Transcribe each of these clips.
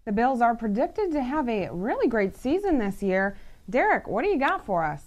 The Bills are predicted to have a really great season this year. Derek, what do you got for us?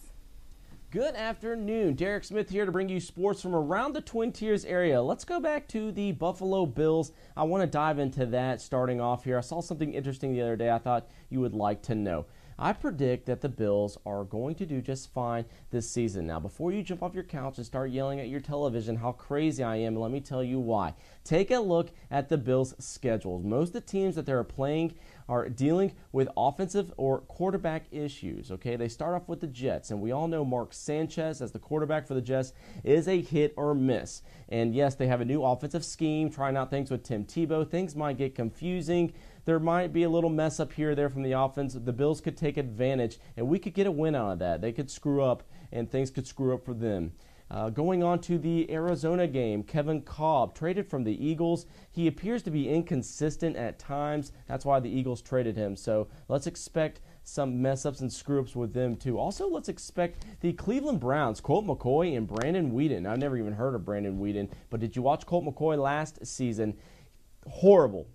Good afternoon. Derek Smith here to bring you sports from around the Twin Tiers area. Let's go back to the Buffalo Bills. I want to dive into that starting off here. I saw something interesting the other day I thought you would like to know. I predict that the Bills are going to do just fine this season. Now, before you jump off your couch and start yelling at your television how crazy I am, let me tell you why. Take a look at the Bills' schedules. Most of the teams that they're playing are dealing with offensive or quarterback issues. Okay, they start off with the Jets, and we all know Mark Sanchez as the quarterback for the Jets is a hit or miss. And yes, they have a new offensive scheme, trying out things with Tim Tebow. Things might get confusing. There might be a little mess up here or there from the offense. The Bills could take advantage, and we could get a win out of that. They could screw up, and things could screw up for them. Going on to the Arizona game, Kevin Kolb traded from the Eagles. He appears to be inconsistent at times. That's why the Eagles traded him. So let's expect some mess-ups and screw-ups with them, too. Also, let's expect the Cleveland Browns, Colt McCoy and Brandon Weeden. I've never even heard of Brandon Weeden, but did you watch Colt McCoy last season? Horrible.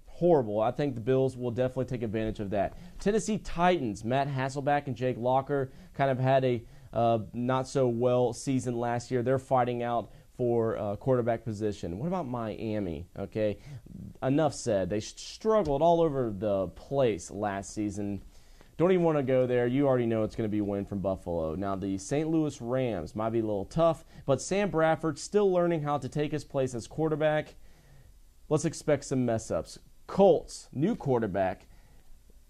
I think the Bills will definitely take advantage of that. Tennessee Titans, Matt Hasselbeck and Jake Locker kind of had a not-so-well season last year. They're fighting out for quarterback position. What about Miami? Okay, enough said. They struggled all over the place last season. Don't even want to go there. You already know it's going to be a win from Buffalo. Now, the St. Louis Rams might be a little tough, but Sam Bradford still learning how to take his place as quarterback. Let's expect some mess-ups. Colts, new quarterback,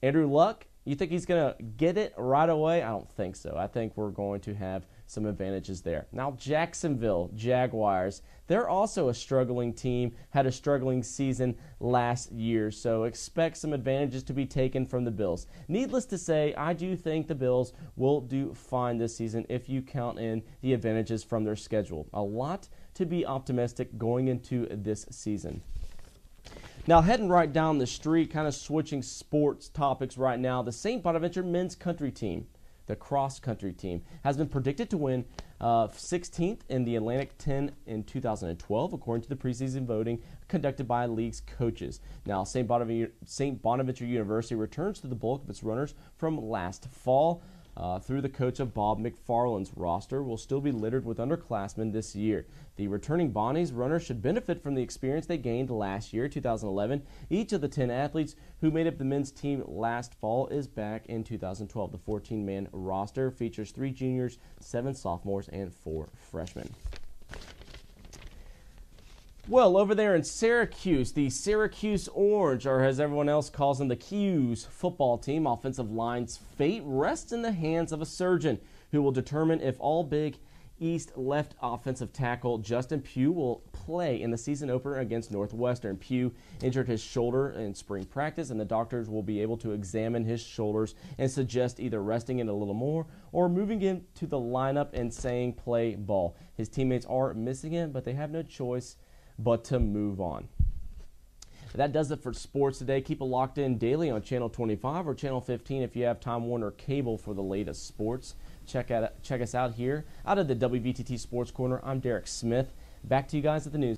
Andrew Luck. You think he's going to get it right away? I don't think so. I think we're going to have some advantages there. Now, Jacksonville Jaguars, they're also a struggling team, had a struggling season last year, so expect some advantages to be taken from the Bills. Needless to say, I do think the Bills will do fine this season if you count in the advantages from their schedule. A lot to be optimistic going into this season. Now, heading right down the street, kind of switching sports topics right now, the St. Bonaventure men's country team, the cross-country team, has been predicted to win 16th in the Atlantic 10 in 2012, according to the preseason voting conducted by league's coaches. Now, St. Bonaventure University returns to the bulk of its runners from last fall. Through the coach of Bob McFarland's roster will still be littered with underclassmen this year. The returning Bonnies runners should benefit from the experience they gained last year, 2011. Each of the 10 athletes who made up the men's team last fall is back in 2012. The 14-man roster features 3 juniors, 7 sophomores, and 4 freshmen. Well, over there in Syracuse, the Syracuse Orange, or as everyone else calls them, the Q's football team, offensive line's fate rests in the hands of a surgeon who will determine if all Big East left offensive tackle Justin Pugh will play in the season opener against Northwestern. Pugh injured his shoulder in spring practice, and the doctors will be able to examine his shoulders and suggest either resting it a little more or moving him to the lineup and saying play ball. His teammates are missing him, but they have no choice but to move on. That does it for sports today. Keep it locked in daily on Channel 25 or Channel 15 if you have Time Warner Cable for the latest sports. Check us out here out of the WVTT Sports Corner. I'm Derek Smith. Back to you guys at the news.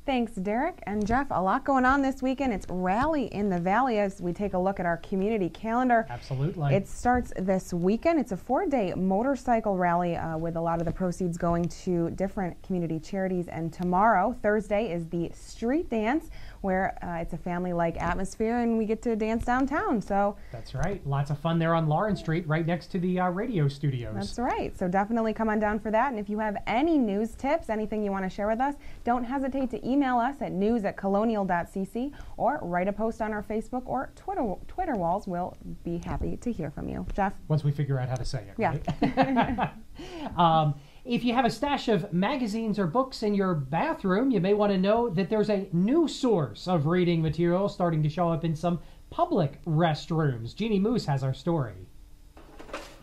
Thanks, Derek. And Jeff, a lot going on this weekend. It's Rally in the Valley as we take a look at our community calendar. Absolutely. It starts this weekend. It's a 4-day motorcycle rally with a lot of the proceeds going to different community charities. And tomorrow, Thursday, is the street dance where it's a family-like atmosphere and we get to dance downtown. So that's right. Lots of fun there on Lawrence Street, right next to the radio studios. That's right. So definitely come on down for that. And if you have any news tips, anything you want to share with us, don't hesitate to email us at news@colonial.cc or write a post on our Facebook or Twitter walls. We'll be happy to hear from you. Jeff? Once we figure out how to say it, yeah. Right? If you have a stash of magazines or books in your bathroom, you may want to know that there's a new source of reading material starting to show up in some public restrooms. Jeannie Moose has our story.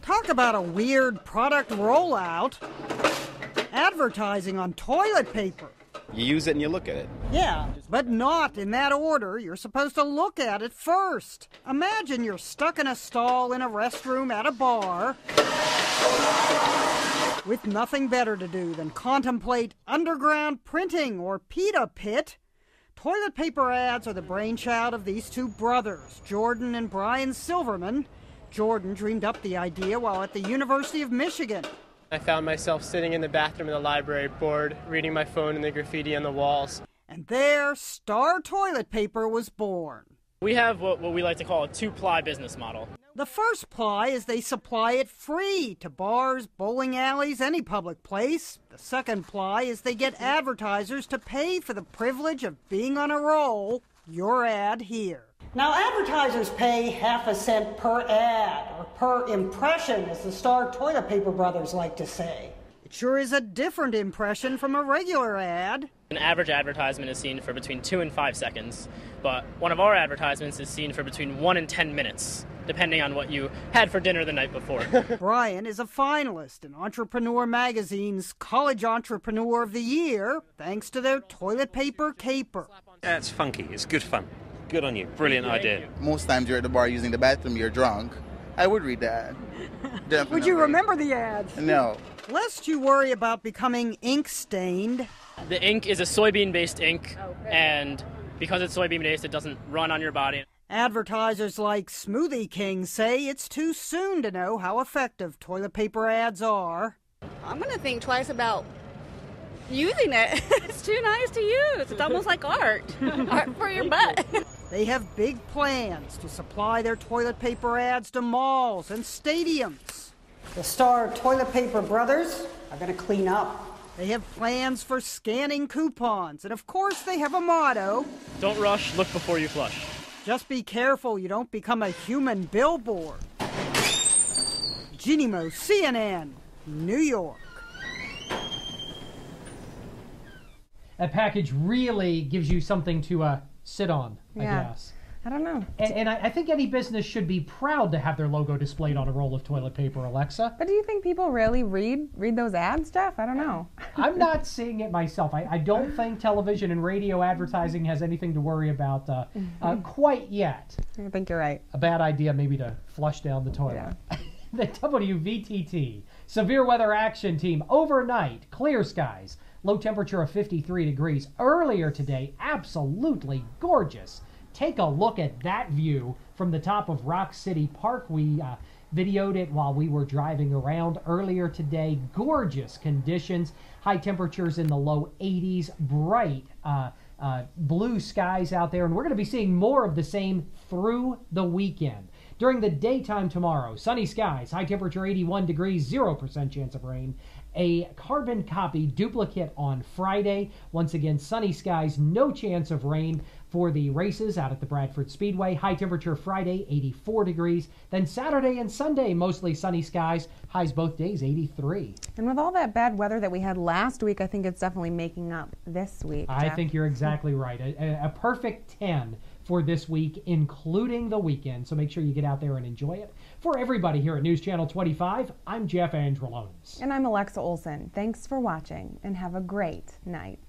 Talk about a weird product rollout. Advertising on toilet paper. You use it and you look at it. Yeah, but not in that order. You're supposed to look at it first. Imagine you're stuck in a stall in a restroom at a bar with nothing better to do than contemplate underground printing or pita pit. Toilet paper ads are the brainchild of these two brothers, Jordan and Brian Silverman. Jordan dreamed up the idea while at the University of Michigan. I found myself sitting in the bathroom in the library, bored, reading my phone and the graffiti on the walls. And there, Star Toilet Paper was born. We have what we like to call a two-ply business model. The first ply is they supply it free to bars, bowling alleys, any public place. The second ply is they get advertisers to pay for the privilege of being on a roll. Your ad here. Now, advertisers pay ½ cent per ad, or per impression, as the Star Toilet Paper brothers like to say. It sure is a different impression from a regular ad. An average advertisement is seen for between 2 and 5 seconds, but one of our advertisements is seen for between 1 and 10 minutes, depending on what you had for dinner the night before. Brian is a finalist in Entrepreneur Magazine's College Entrepreneur of the Year, thanks to their toilet paper caper. Yeah, it's funky. It's good fun. Good on you. Brilliant idea. Most times you're at the bar using the bathroom, you're drunk. I would read the ad. Definitely. Would you remember the ads? No. Lest you worry about becoming ink-stained. The ink is a soybean-based ink, and because it's soybean-based, it doesn't run on your body. Advertisers like Smoothie King say it's too soon to know how effective toilet paper ads are. I'm going to think twice about using it. It's too nice to use. It's almost like art. Art for your butt. They have big plans to supply their toilet paper ads to malls and stadiums. The Star Toilet Paper brothers are going to clean up. They have plans for scanning coupons, and of course they have a motto. Don't rush, look before you flush. Just be careful you don't become a human billboard. Jeannie Mo, CNN, New York. That package really gives you something to sit on, I Yeah. guess. I don't know. And I think any business should be proud to have their logo displayed on a roll of toilet paper, Alexa. But do you think people really read those ads, Jeff? I don't know. I'm not seeing it myself. I don't think television and radio advertising has anything to worry about quite yet. I think you're right. A bad idea maybe to flush down the toilet. Yeah. The WVTT Severe Weather Action Team overnight, clear skies, low temperature of 53 degrees. Earlier today, absolutely gorgeous. Take a look at that view from the top of Rock City Park. We videoed it while we were driving around earlier today. Gorgeous conditions, high temperatures in the low 80s, bright blue skies out there, and we're going to be seeing more of the same through the weekend. During the daytime tomorrow, sunny skies, high temperature 81 degrees, 0% chance of rain. A carbon copy duplicate on Friday. Once again, sunny skies, no chance of rain for the races out at the Bradford Speedway. High temperature Friday, 84 degrees. Then Saturday and Sunday, mostly sunny skies. Highs both days, 83. And with all that bad weather that we had last week, I think it's definitely making up this week, Jeff. I think you're exactly right. A perfect 10 for this week, including the weekend. So make sure you get out there and enjoy it. For everybody here at News Channel 25, I'm Jeff Andrelonis. And I'm Alexa Olson. Thanks for watching, and have a great night.